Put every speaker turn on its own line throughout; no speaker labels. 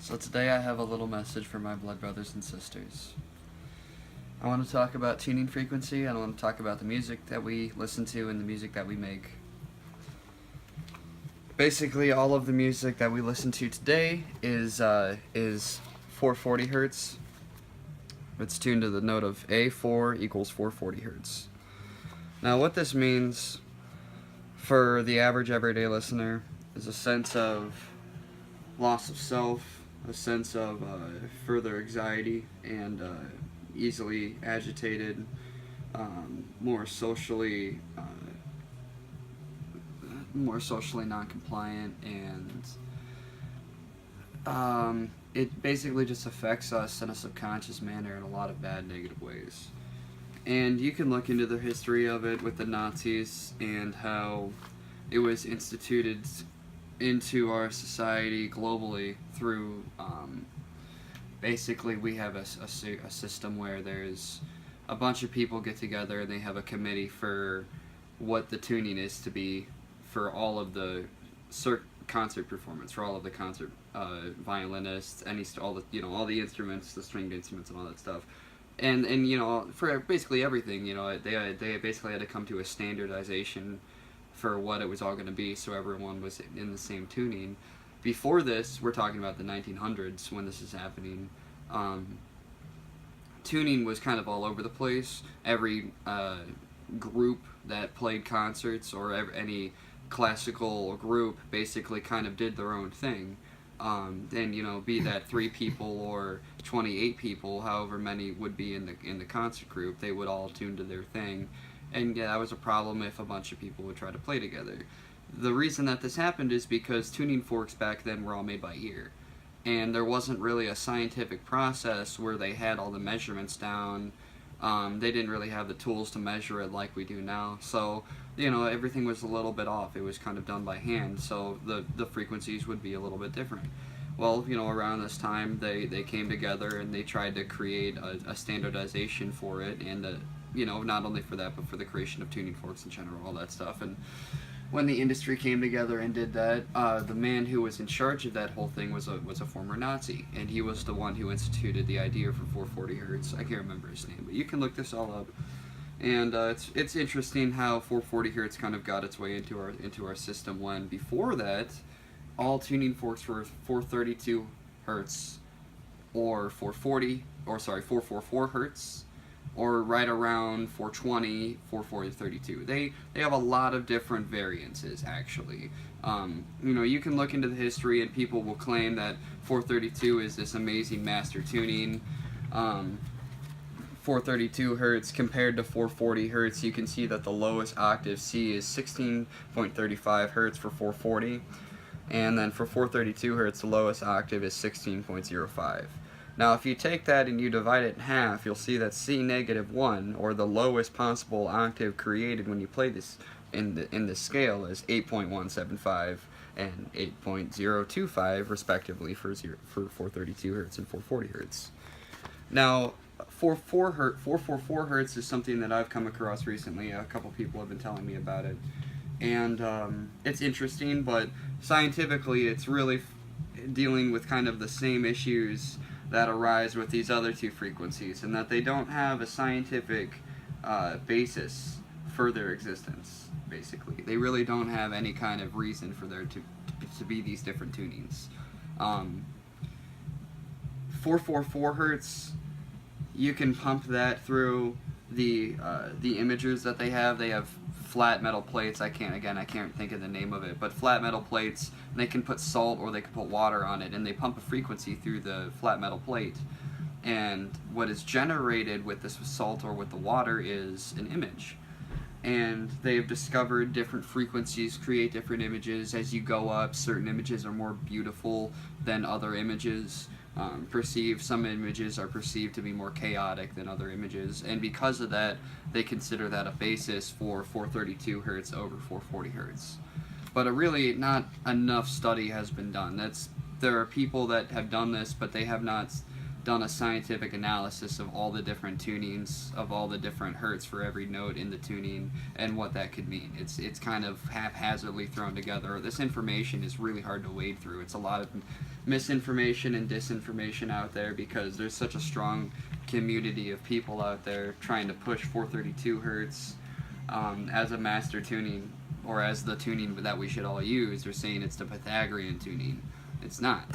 So today I have a little message for my blood brothers and sisters. I want to talk about tuning frequency, and I want to talk about the music that we listen to and the music that we make. Basically, all of the music that we listen to today is 440 hertz. It's tuned to the note of A4 equals 440 hertz. Now, what this means for the average everyday listener is a sense of loss of self, a sense of further anxiety, and easily agitated, more socially non-compliant, and it basically just affects us in a subconscious manner in a lot of bad, negative ways. And you can look into the history of it with the Nazis and how it was instituted into our society globally through, basically we have a system where there's a bunch of people get together and they have a committee for what the tuning is to be for all of the concert performance, for all of the concert violinists, all the instruments, the stringed instruments and all that stuff. And for basically everything, they basically had to come to a standardization for what it was all going to be, so everyone was in the same tuning. Before this, we're talking about the 1900s when this is happening. Tuning was kind of all over the place. Every group that played concerts or any classical group basically kind of did their own thing. And be that 3 people or 28 people, however many would be in the concert group, they would all tune to their thing. And yeah, that was a problem if a bunch of people would try to play together. The reason that this happened is because tuning forks back then were all made by ear. And there wasn't really a scientific process where they had all the measurements down. They didn't really have the tools to measure it like we do now. So, everything was a little bit off. It was kind of done by hand, so the frequencies would be a little bit different. Well, around this time, they came together and they tried to create a standardization for it, and not only for that, but for the creation of tuning forks in general, all that stuff. And when the industry came together and did that, the man who was in charge of that whole thing was a former Nazi, and he was the one who instituted the idea for 440 hertz. I can't remember his name, but you can look this all up. And it's interesting how 440 hertz kind of got its way into our system, when before that, all tuning forks were 432 hertz, or 444 hertz, or right around 420, 440, 32. They have a lot of different variances, actually. You can look into the history and people will claim that 432 is this amazing master tuning. 432 hertz compared to 440 hertz, you can see that the lowest octave C is 16.35 hertz for 440, and then for 432 hertz, the lowest octave is 16.05. Now, if you take that and you divide it in half, you'll see that C-1, or the lowest possible octave created when you play this in this scale, is 8.175 and 8.025 respectively for 432 hertz and 440 hertz. Now, 444 hertz is something that I've come across recently. A couple people have been telling me about it, and it's interesting, but scientifically it's really dealing with kind of the same issues that arise with these other 2 frequencies, and that they don't have a scientific basis for their existence. Basically, they really don't have any kind of reason for there to be these different tunings. 444 hertz, you can pump that through the imagers that they have. They have flat metal plates. I can't think of the name of it, but flat metal plates, and they can put salt or they can put water on it, and they pump a frequency through the flat metal plate. And what is generated with this salt or with the water is an image. And they have discovered different frequencies create different images. As you go up, certain images are more beautiful than other images. Some images are perceived to be more chaotic than other images, and because of that, they consider that a basis for 432 hertz over 440 hertz. But really, not enough study has been done. There are people that have done this, but they have not done a scientific analysis of all the different tunings, of all the different hertz for every note in the tuning, and what that could mean. It's kind of haphazardly thrown together. This information is really hard to wade through. It's a lot of misinformation and disinformation out there because there's such a strong community of people out there trying to push 432 hertz as a master tuning, or as the tuning that we should all use. They're saying it's the Pythagorean tuning. It's not.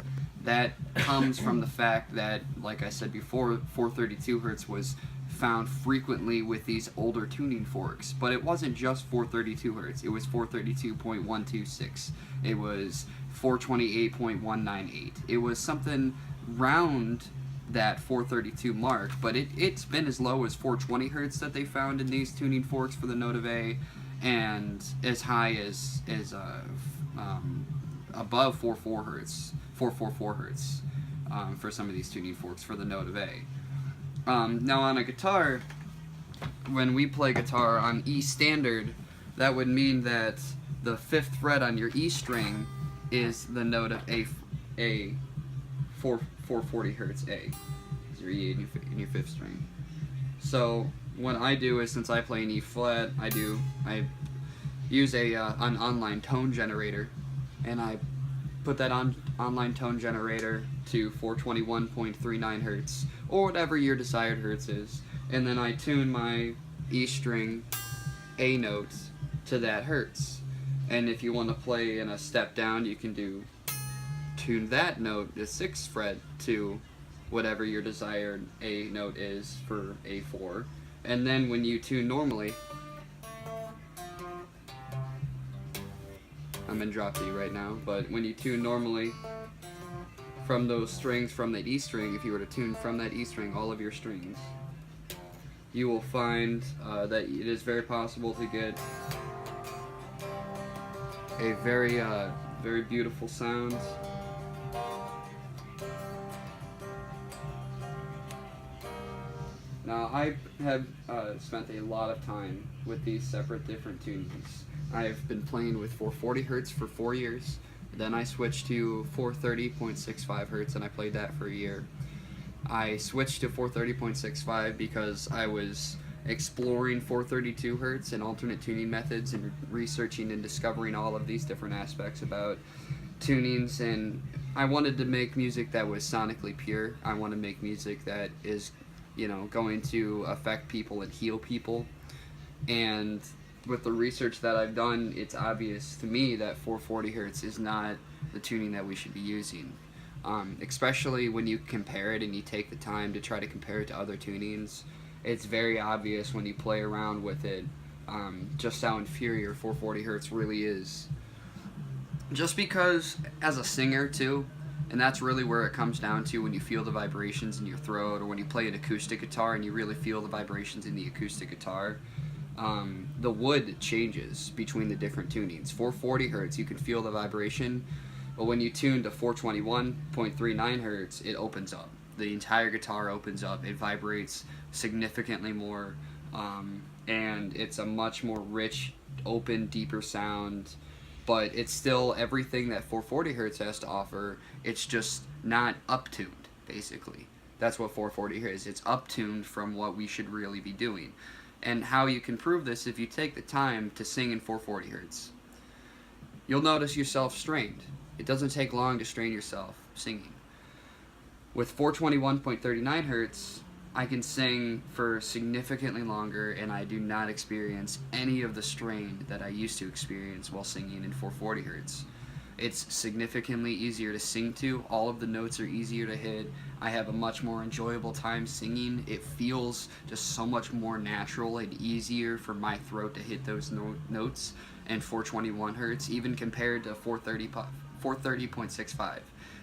That comes from the fact that, like I said before, 432 hertz was found frequently with these older tuning forks. But it wasn't just 432 hertz. It was 432.126. It was 428.198. It was something round that 432 mark, but it's been as low as 420 hertz that they found in these tuning forks for the note of A, and as high as above 444 hertz for some of these tuning forks for the note of A. Now on a guitar, when we play guitar on E standard, that would mean that the 5th fret on your E string is the note of A 440 hertz A. Is your E in your 5th string. So what I do is, since I play an E flat, I use an online tone generator, and I put that online tone generator to 421.39 hertz, or whatever your desired hertz is, and then I tune my E string A notes to that hertz. And if you want to play in a step down, you can tune that note, the 6th fret, to whatever your desired A note is for A4. And then when you tune normally, I'm in drop D right now, but when you tune normally from those strings from that E string, if you were to tune from that E string all of your strings, you will find that it is very possible to get a very beautiful sound. Now, I have spent a lot of time with these separate different tunings. I've been playing with 440 hertz for 4 years. Then I switched to 430.65 hertz, and I played that for a year. I switched to 430.65 because I was exploring 432 hertz and alternate tuning methods, and researching and discovering all of these different aspects about tunings. And I wanted to make music that was sonically pure. I want to make music that is, going to affect people and heal people. And with the research that I've done, it's obvious to me that 440 hertz is not the tuning that we should be using. Especially when you compare it and you take the time to try to compare it to other tunings. It's very obvious when you play around with it just how inferior 440 hertz really is. Just because, as a singer too, and that's really where it comes down to, when you feel the vibrations in your throat, or when you play an acoustic guitar and you really feel the vibrations in the acoustic guitar, the wood changes between the different tunings. 440 hertz, you can feel the vibration, but when you tune to 421.39 hertz, it opens up. The entire guitar opens up. It vibrates significantly more, and it's a much more rich, open, deeper sound. But it's still everything that 440 hertz has to offer. It's just not uptuned, basically. That's what 440 is. It's uptuned from what we should really be doing. And how you can prove this, if you take the time to sing in 440 hertz, you'll notice yourself strained. It doesn't take long to strain yourself singing. With 421.39 hertz, I can sing for significantly longer, and I do not experience any of the strain that I used to experience while singing in 440 hertz. It's significantly easier to sing to. All of the notes are easier to hit. I have a much more enjoyable time singing. It feels just so much more natural and easier for my throat to hit those notes in 421 hertz, even compared to 430.65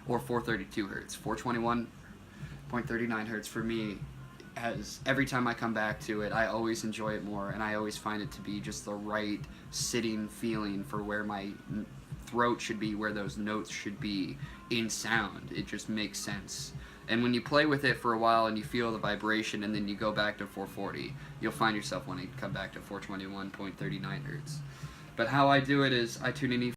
or 432 hertz. 421.39 hertz for me, as every time I come back to it, I always enjoy it more, and I always find it to be just the right sitting feeling for where my throat should be, where those notes should be in sound. It just makes sense. And when you play with it for a while and you feel the vibration, and then you go back to 440, you'll find yourself wanting to come back to 421.39 hertz. But how I do it is I tune in